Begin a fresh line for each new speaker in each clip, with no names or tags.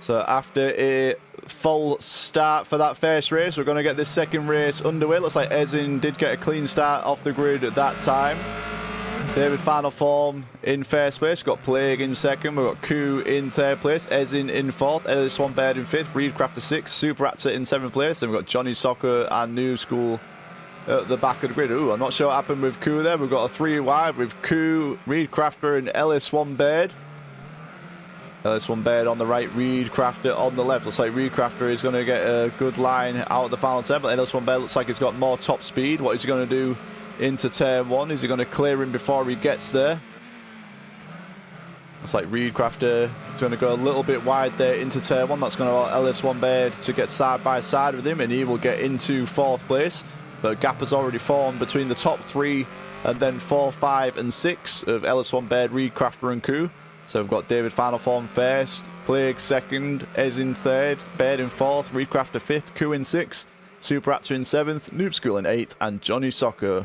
So after a full start for that first race, we're going to get this second race underway. Looks like Ezin did get a clean start off the grid at that time. David final form in first place. We've got Plague in second. We've got Koo in third place. Ezin in fourth. Ellis One Bird in fifth. Reedcrafter sixth. Super Raptor in seventh place. Then we've got Johnny Soccer and New School at the back of the grid. Ooh, I'm not sure what happened with Koo there. We've got a three wide with Koo, Reedcrafter and Ellis One Bird. Ellis One Bird on the right, Reedcrafter on the left. Looks like Reedcrafter is going to get a good line out of the final turn, but Ellis One Bird looks like he's got more top speed. What is he going to do into turn one? Is he going to clear him before he gets there? Looks like Reedcrafter is going to go a little bit wide there into turn one. That's going to allow Ellis One Bird to get side by side with him, and he will get into fourth place. But a gap has already formed between the top three and then 4, 5 and 6 of Ellis One Bird, Reedcrafter and Koo. So we've got David final form first, Plague second, Ez in third, Bird in fourth, Reedcrafter fifth, Koo in sixth, Super Raptor in seventh, Noob School in eighth, and Johnny Soccer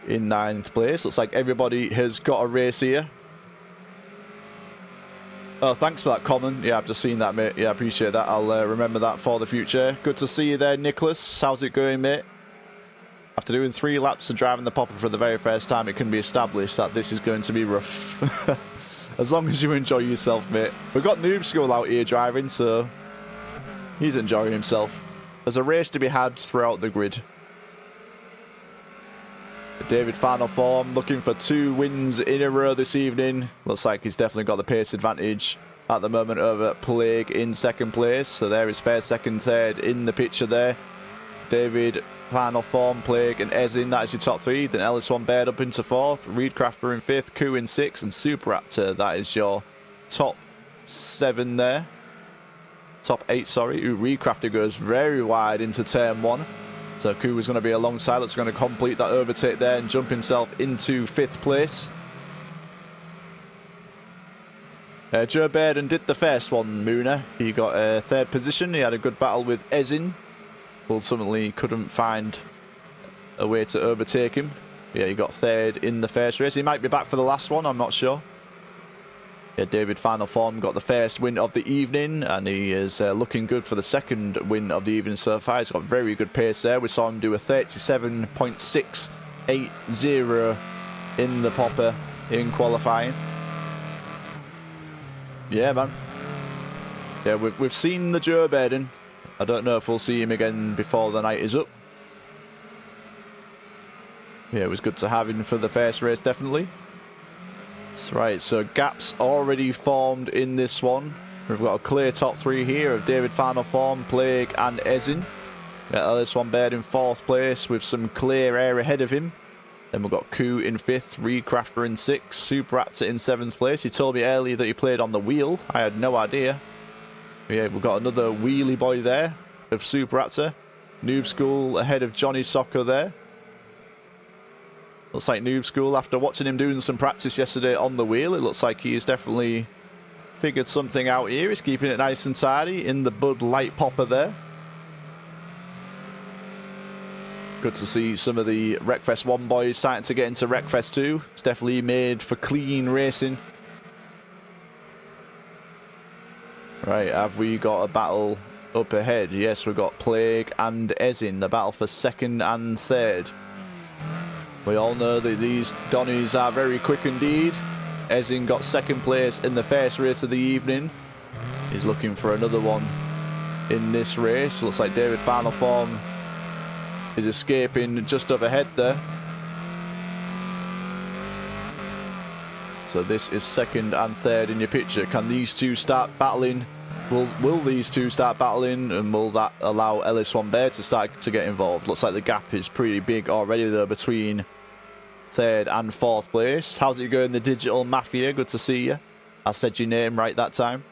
in ninth place. Looks like everybody has got a race here. Oh, thanks for that comment. Yeah, I've just seen that, mate. Yeah, I appreciate that. I'll remember that for the future. Good to see you there, Nicholas. How's it going, mate? After doing 3 laps and driving the popper for the very first time, it can be established that this is going to be rough. As long as you enjoy yourself, mate. We've got Noob School out here driving, so he's enjoying himself. There's a race to be had throughout the grid. David final form, looking for 2 wins in a row this evening. Looks like he's definitely got the pace advantage at the moment over Plague in second place. So there is first, second, third in the picture there. David final form, Plague and Ezin, that is your top 3. Then Ellis One Bird up into fourth, Reedcrafter in fifth, Koo in sixth, and Super Raptor, that is your top 7 there. Top 8, sorry. Ooh, Reedcrafter goes very wide into turn 1. So Koo is going to be alongside. That's going to complete that overtake there and jump himself into 5th place. Joe Bairden did the first one, Moona. He got a 3rd position. He had a good battle with Ezin. Ultimately couldn't find a way to overtake him. Yeah, he got 3rd in the first race. He might be back for the last one, I'm not sure. Yeah, David final form got the first win of the evening, and he is looking good for the second win of the evening so far. He's got very good pace there. We saw him do a 37.680 in the popper in qualifying. Yeah, man. Yeah, we've seen the Joe Bairden. I don't know if we'll see him again before the night is up. Yeah, it was good to have him for the first race, definitely. That's right, so gaps already formed in this one. We've got a clear top 3 here of David final form, Plague and Ezin. Got Ellis One Bird in 4th place with some clear air ahead of him. Then we've got Koo in 5th, Reedcrafter in 6th, Super Raptor in 7th place. He told me earlier that he played on the wheel. I had no idea. Yeah, we've got another wheelie boy there of Super Raptor. Noob School ahead of Johnny Soccer there. Looks like Noob School, after watching him doing some practice yesterday on the wheel, it looks like he's definitely figured something out here. He's keeping it nice and tidy in the Bud Light popper there. Good to see some of the Wreckfest 1 boys starting to get into Wreckfest 2. It's definitely made for clean racing. Right, have we got a battle up ahead? Yes, we've got Plague and Ezin, the battle for 2nd and 3rd. We all know that these Donnies are very quick indeed. Ezin got 2nd place in the first race of the evening. He's looking for another one in this race. Looks like David final form is escaping just up ahead there. So this is 2nd and 3rd in your picture. Can these two start battling? Will these two start battling, and will that allow Ellis One Bird to start to get involved? Looks like the gap is pretty big already though between 3rd and 4th place. How's it going, the Digital Mafia? Good to see you. I said your name right that time.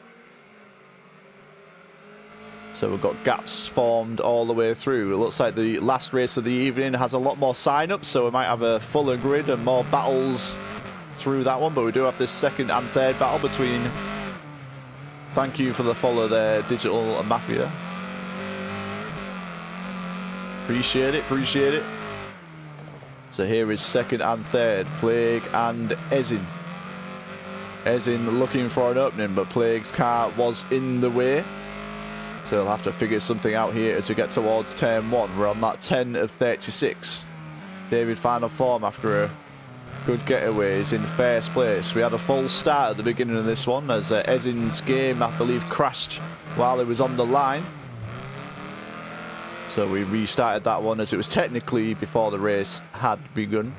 So we've got gaps formed all the way through. It looks like the last race of the evening has a lot more sign-ups, so we might have a fuller grid and more battles through that one, but we do have this 2nd and 3rd battle between... Thank you for the follow there, Digital Mafia. Appreciate it, appreciate it. So here is 2nd and 3rd, Plague and Ezin. Ezin looking for an opening, but Plague's car was in the way. So he'll have to figure something out here as we get towards turn 1. We're on that 10 of 36. David final form after a good getaway is in first place. We had a full start at the beginning of this one as Ezin's game, I believe, crashed while he was on the line. So we restarted that one as it was technically before the race had begun.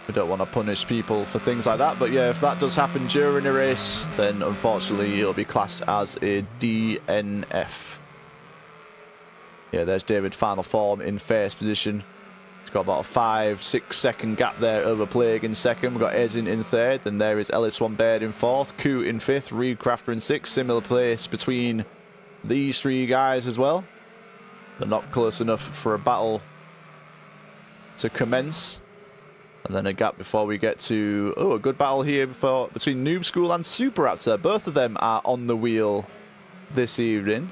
We don't want to punish people for things like that, but yeah, if that does happen during a race, then unfortunately it'll be classed as a DNF. Yeah, there's David final form in first position. He's got about a 5-6 second gap there over Plague in second. We've got Ezin in third, and there is Ellis Wambert in fourth, Koo in fifth, Reed Crafter in sixth. Similar place between these three guys as well. They're not close enough for a battle to commence. And then a gap before we get to... Oh, a good battle here between Noob School and Super Raptor. Both of them are on the wheel this evening.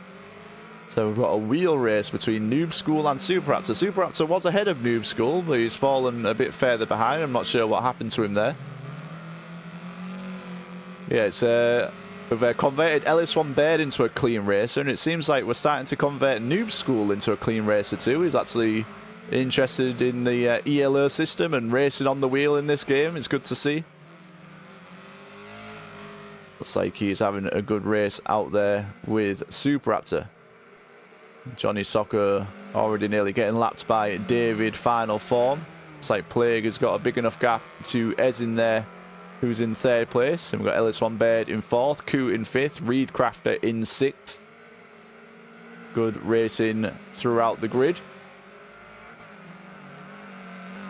So we've got a wheel race between Noob School and Super Raptor. Super Raptor was ahead of Noob School, but he's fallen a bit further behind. I'm not sure what happened to him there. Yeah, it's... We've converted Ellis Wambert into a clean racer, and it seems like we're starting to convert Noob School into a clean racer too. He's actually interested in the ELO system and racing on the wheel in this game. It's good to see. Looks like he's having a good race out there with Super Raptor. Johnny Soccer already nearly getting lapped by David final form. Looks like Plague has got a big enough gap to Ezin there, who's in third place. And we've got Ellis Wambert in fourth, Koo in fifth, Reed Crafter in sixth. Good racing throughout the grid.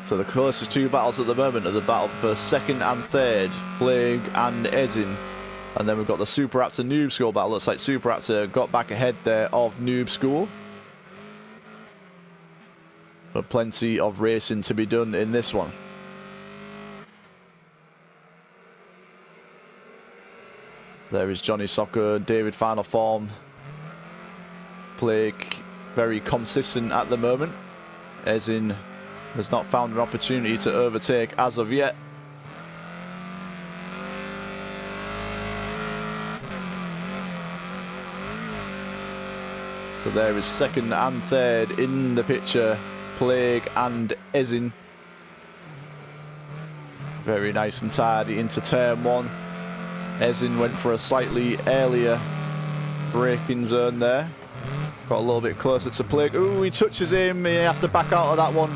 So the closest two battles at the moment are the battle for second and third, Plague and Ezin. And then we've got the Super Raptor Noob School battle. Looks like Super Raptor got back ahead there of Noob School. But plenty of racing to be done in this one. There is Johnny Soccer, David final form. Plague very consistent at the moment. Ezin has not found an opportunity to overtake as of yet. So there is second and third in the picture, Plague and Ezin. Very nice and tidy into turn 1. Ezin went for a slightly earlier braking zone there. Got a little bit closer to Plague. Ooh, he touches him. He has to back out of that one.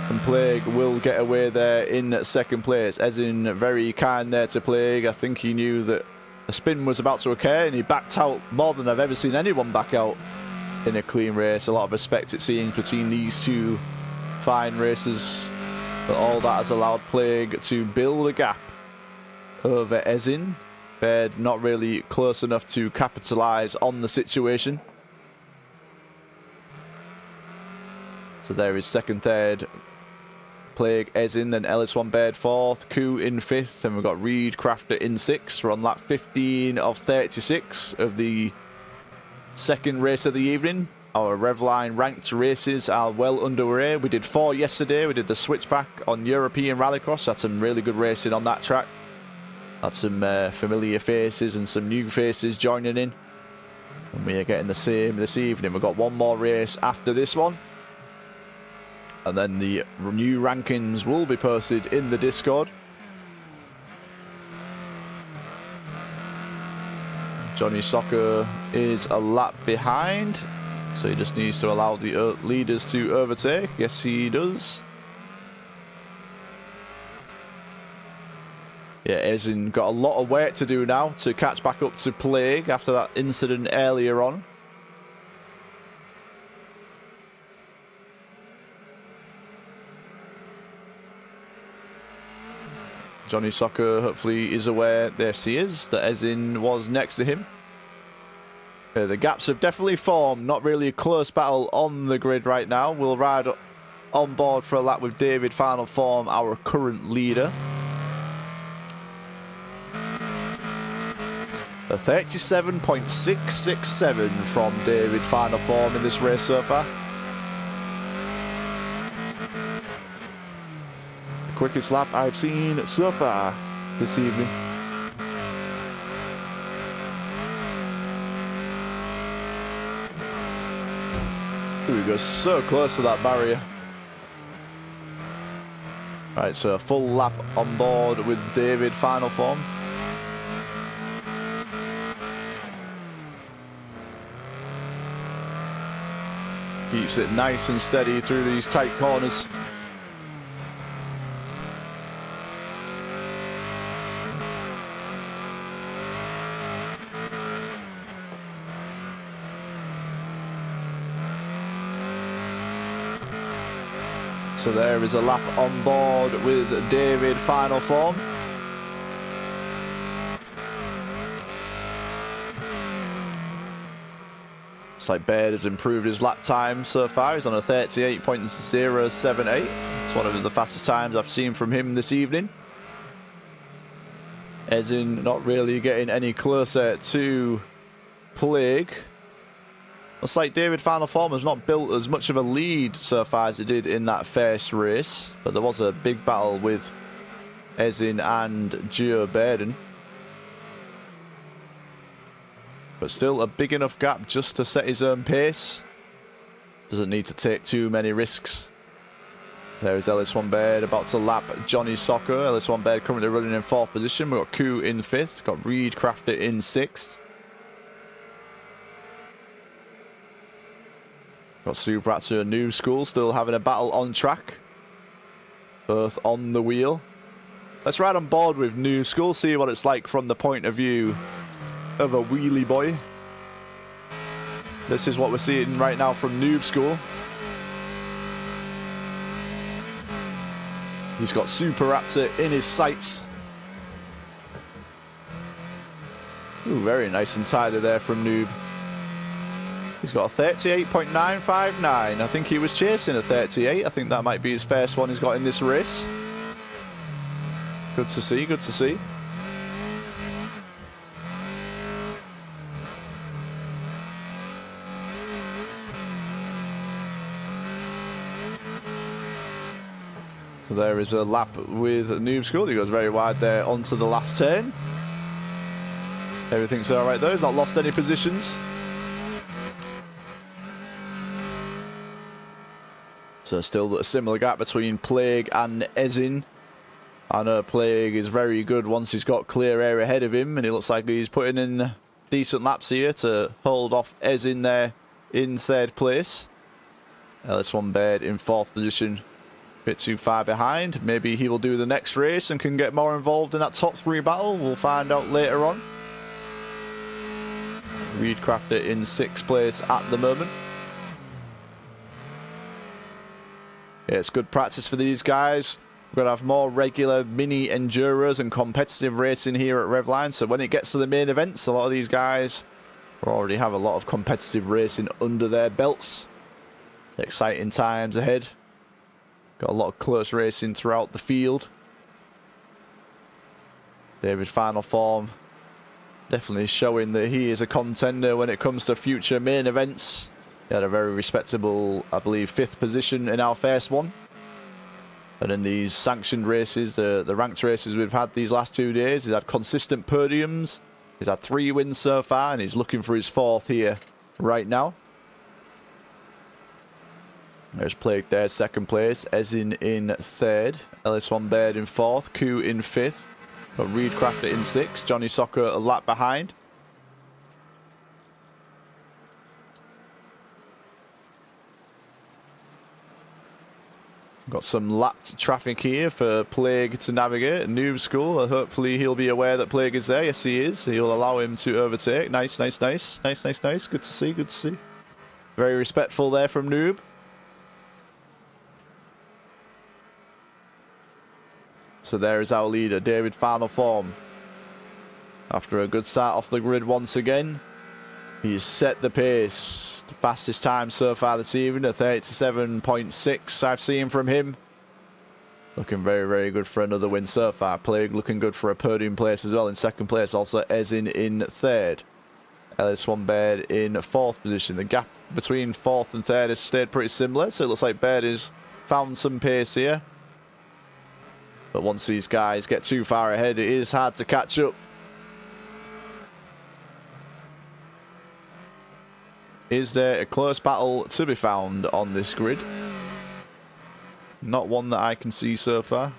And Plague will get away there in second place. Ezin very kind there to Plague. I think he knew that a spin was about to occur, and he backed out more than I've ever seen anyone back out in a clean race. A lot of respect, it seems, between these two fine racers. But all that has allowed Plague to build a gap over Ezin. Baird not really close enough to capitalise on the situation. So there is second, third, Plague, Ezin, then Ellis Wambert fourth, Koo in fifth, and we've got Reed Crafter in sixth. We're on lap 15 of 36 of the second race of the evening. Our Revline ranked races are well underway. We did 4 yesterday. We did the switchback on European Rallycross. Had some really good racing on that track. Had some familiar faces and some new faces joining in. And we are getting the same this evening. We've got one more race after this one. And then the new rankings will be posted in the Discord. Johnny Soccer is a lap behind, so he just needs to allow the leaders to overtake. Yes, he does. Yeah, Ezin got a lot of work to do now to catch back up to Plague after that incident earlier on. Johnny Soccer hopefully is aware, there he is, that Ezin was next to him. The gaps have definitely formed, not really a close battle on the grid right now. We'll ride on board for a lap with David final form, our current leader. A 37.667 from David final form in this race so far. Quickest lap I've seen so far this evening. Ooh, he goes so close to that barrier. Right, so a full lap on board with David, final form. Keeps it nice and steady through these tight corners. So there is a lap on board with David, final form. Looks like Baird has improved his lap time so far. He's on a 38.078. It's one of the fastest times I've seen from him this evening. Ezin not really getting any closer to Plague. Looks like David, final form, has not built as much of a lead so far as he did in that first race. But there was a big battle with Ezin and Joe Bairden. But still a big enough gap just to set his own pace. Doesn't need to take too many risks. There is Ellis Van Baird about to lap Johnny Soccer. Ellis Van Baird currently running in 4th position. We've got Koo in 5th. Got Reed Crafter in 6th. Got Super Actor and New School still having a battle on track. Both on the wheel. Let's ride on board with New School. See what it's like from the point of view of a wheelie boy. This is what we're seeing right now from Noob School. He's got Super Raptor in his sights. Ooh, very nice and tidy there from Noob. He's got a 38.959. I think he was chasing a 38. I think that might be his first one he's got in this race. Good to see, good to see. So there is a lap with Noob School. He goes very wide there onto the last turn. Everything's all right though. He's not lost any positions. So still a similar gap between Plague and Ezin. I know Plague is very good once he's got clear air ahead of him, and it looks like he's putting in decent laps here to hold off Ezin there in 3rd place. Ellis Van Baird in 4th position. Bit too far behind. Maybe he will do the next race and can get more involved in that top 3 battle. We'll find out later on. Reed Crafter in 6th place at the moment. Yeah, it's good practice for these guys. We're going to have more regular mini enduros and competitive racing here at Revline. So when it gets to the main events, a lot of these guys will already have a lot of competitive racing under their belts. Exciting times ahead. Got a lot of close racing throughout the field. David, final form. Definitely showing that he is a contender when it comes to future main events. He had a very respectable, I believe, 5th position in our first one. And in these sanctioned races, the ranked races we've had these last 2 days, he's had consistent podiums. He's had 3 wins so far, and he's looking for his 4th here right now. There's Plague there, 2nd place. Ezin in 3rd. Ellis Van Baird in 4th. Koo in 5th. Got Reed Crafter in 6th. Johnny Soccer a lap behind. Got some lapped traffic here for Plague to navigate. Noob School. Hopefully he'll be aware that Plague is there. Yes, he is. He'll allow him to overtake. Nice, nice, nice. Nice, nice, nice. Good to see, good to see. Very respectful there from Noob. So there is our leader, David, final form. After a good start off the grid once again, he's set the pace. The fastest time so far this evening, a 37.6 I've seen from him. Looking very, very good for another win so far. Plague looking good for a podium place as well in 2nd place. Also Ezin in 3rd. Ellis Van Baird in 4th position. The gap between 4th and 3rd has stayed pretty similar. So it looks like Baird has found some pace here. But once these guys get too far ahead, it is hard to catch up. Is there a close battle to be found on this grid? Not one that I can see so far.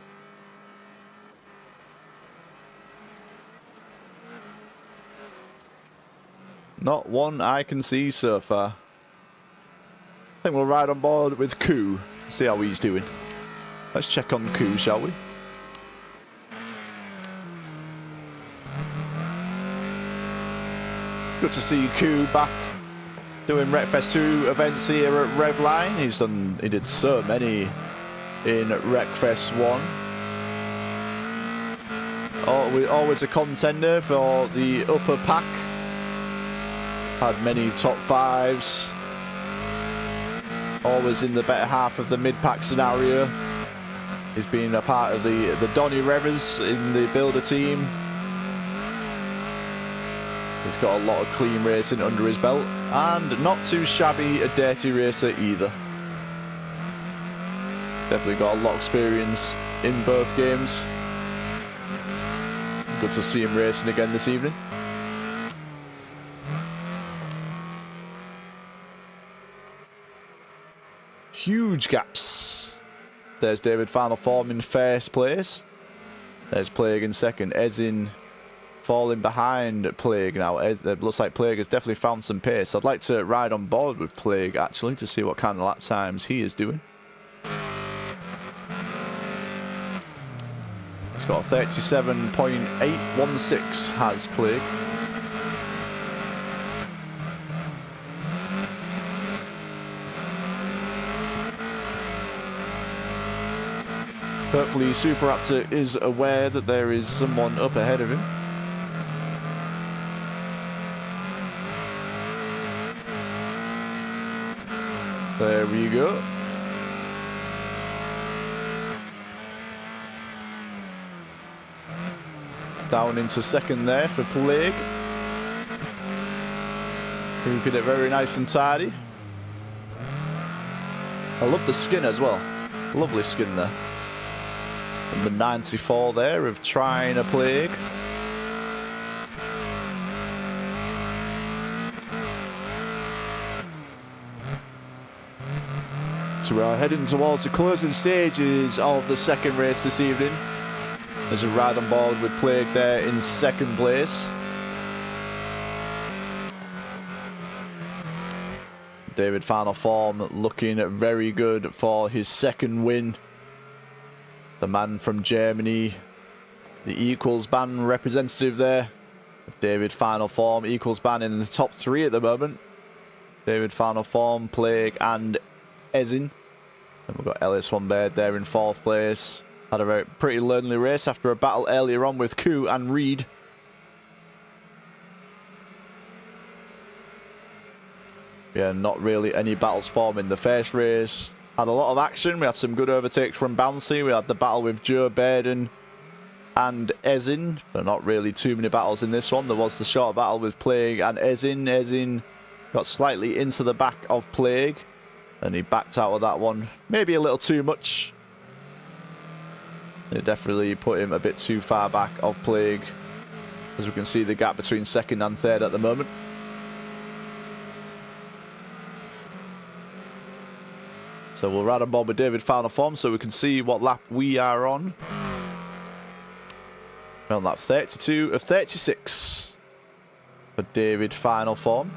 Not one I can see so far. I think we'll ride on board with Koo. See how he's doing. Let's check on Koo, shall we? Good to see Koo back doing Wreckfest 2 events here at Revline. He did so many in Wreckfest 1. Always a contender for the upper pack. Had many top 5s. Always in the better half of the mid-pack scenario. He's been a part of the Donny Revers in the builder team. He's got a lot of clean racing under his belt, and not too shabby a dirty racer either. Definitely got a lot of experience in both games. Good to see him racing again this evening. Huge gaps. There's David Final Form in first place. There's Plague in second. Ezin falling behind Plague now. It looks like Plague has definitely found some pace. I'd like to ride on board with Plague actually to see what kind of lap times he is doing. He's got 37.816 has Plague. Hopefully Super Raptor is aware that there is someone up ahead of him. There we go. Down into second there for Plague. Keeping it very nice and tidy. I love the skin as well. Lovely skin there. Number 94 there of Trying a Plague. So we are heading towards the closing stages of the second race this evening. There's a ride on board with Plague there in second place. David Final Form looking very good for his second win. The man from Germany, the Equals Band representative there. David Final Form, Equals Band in the top 3 at the moment. David Final Form, Plague and Ezin. And we've got Ellis Wambird there in 4th place. Had a pretty lonely race after a battle earlier on with Koo and Reed. Yeah, not really any battles forming. The first race had a lot of action. We had some good overtakes from Bouncy. We had the battle with Joe Baden and Ezin, but not really too many battles in this one. There was the short battle with Plague and Ezin. Ezin got slightly into the back of Plague, and he backed out of that one. Maybe a little too much. It definitely put him a bit too far back of Plague, as we can see the gap between second and third at the moment. So we'll ride on board with David Final Form so we can see what lap we are on. We're on lap 32 of 36 for David Final Form.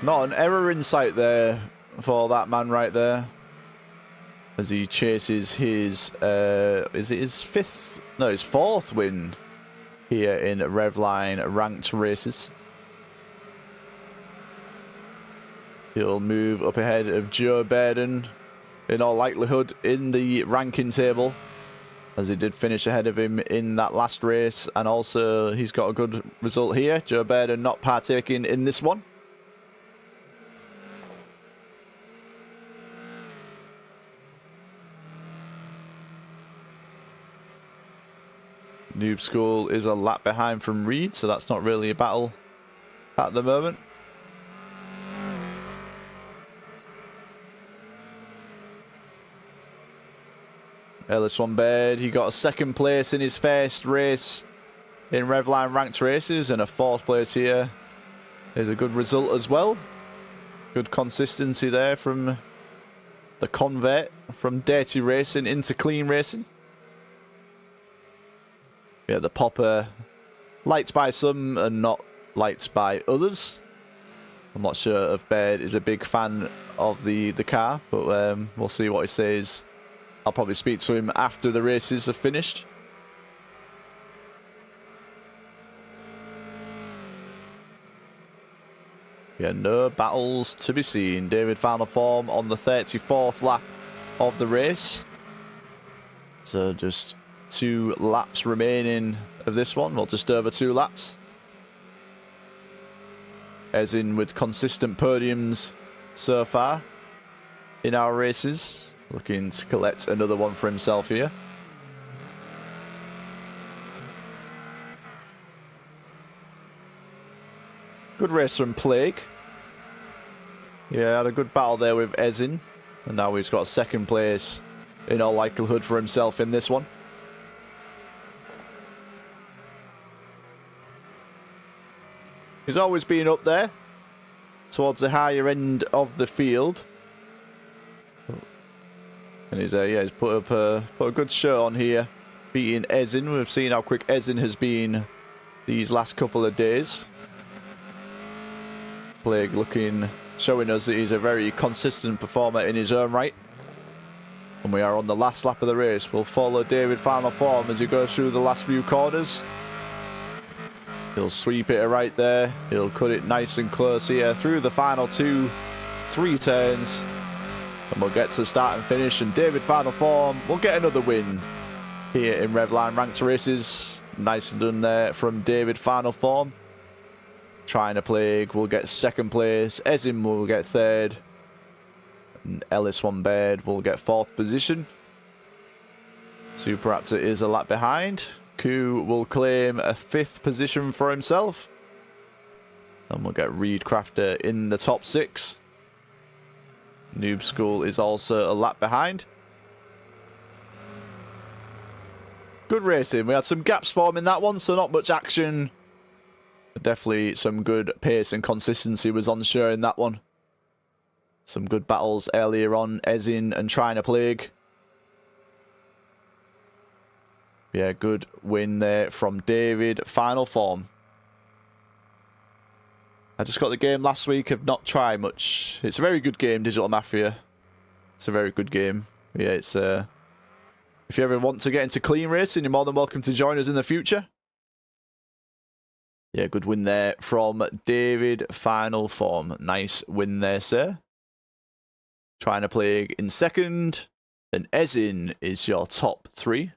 Not an error in sight there for that man right there, as he chases his, is it his 5th? No, his 4th win here in Revline ranked races. He'll move up ahead of Joe Baden in all likelihood in the ranking table, as he did finish ahead of him in that last race, and also he's got a good result here. Joe Baden not partaking in this one. Noob School is a lap behind from Reed, so that's not really a battle at the moment. Ellis One Bird, he got a second place in his first race in Revline ranked races, and a fourth place here is a good result as well. Good consistency there from the convert, from dirty racing into clean racing. Yeah, the popper liked by some and not liked by others. I'm not sure if Baird is a big fan of the car, but we'll see what he says. I'll probably speak to him after the races are finished. Yeah, no battles to be seen. David final form on the 34th lap of the race. So just 2 laps remaining of this one. Well, just over 2 laps. As in with consistent podiums so far in our races. Looking to collect another one for himself here. Good race from Plague. Yeah, had a good battle there with Ezin. And now he's got a second place in all likelihood for himself in this one. He's always been up there towards the higher end of the field. And he's put a good show on here, beating Ezin. We've seen how quick Ezin has been these last couple of days. Plague showing us that he's a very consistent performer in his own right. And we are on the last lap of the race. We'll follow David final form as he goes through the last few corners. He'll sweep it right there. He'll cut it nice and close here through the final 2-3 turns. And we'll get to start and finish, and David final form will get another win here in Revline ranked races. Nicely done there from David final form. Trying to Plague will get second place. Ezim will get third. And Ellis One Bird will get fourth position. Super Raptor is a lap behind. Koo will claim a 5th position for himself. And we'll get Reed Crafter in the top 6. Noob School is also a lap behind. Good racing. We had some gaps forming that one, so not much action. But definitely some good pace and consistency was on show in that one. Some good battles earlier on, Ezin and Trying to Plague. Yeah, good win there from David final form. I just got the game last week. I've not tried much. It's a very good game, Digital Mafia. It's a very good game. Yeah, it's if you ever want to get into clean racing, you're more than welcome to join us in the future. Yeah, good win there from David final form. Nice win there, sir. Trying to Plague in second. And Ezin is your top 3.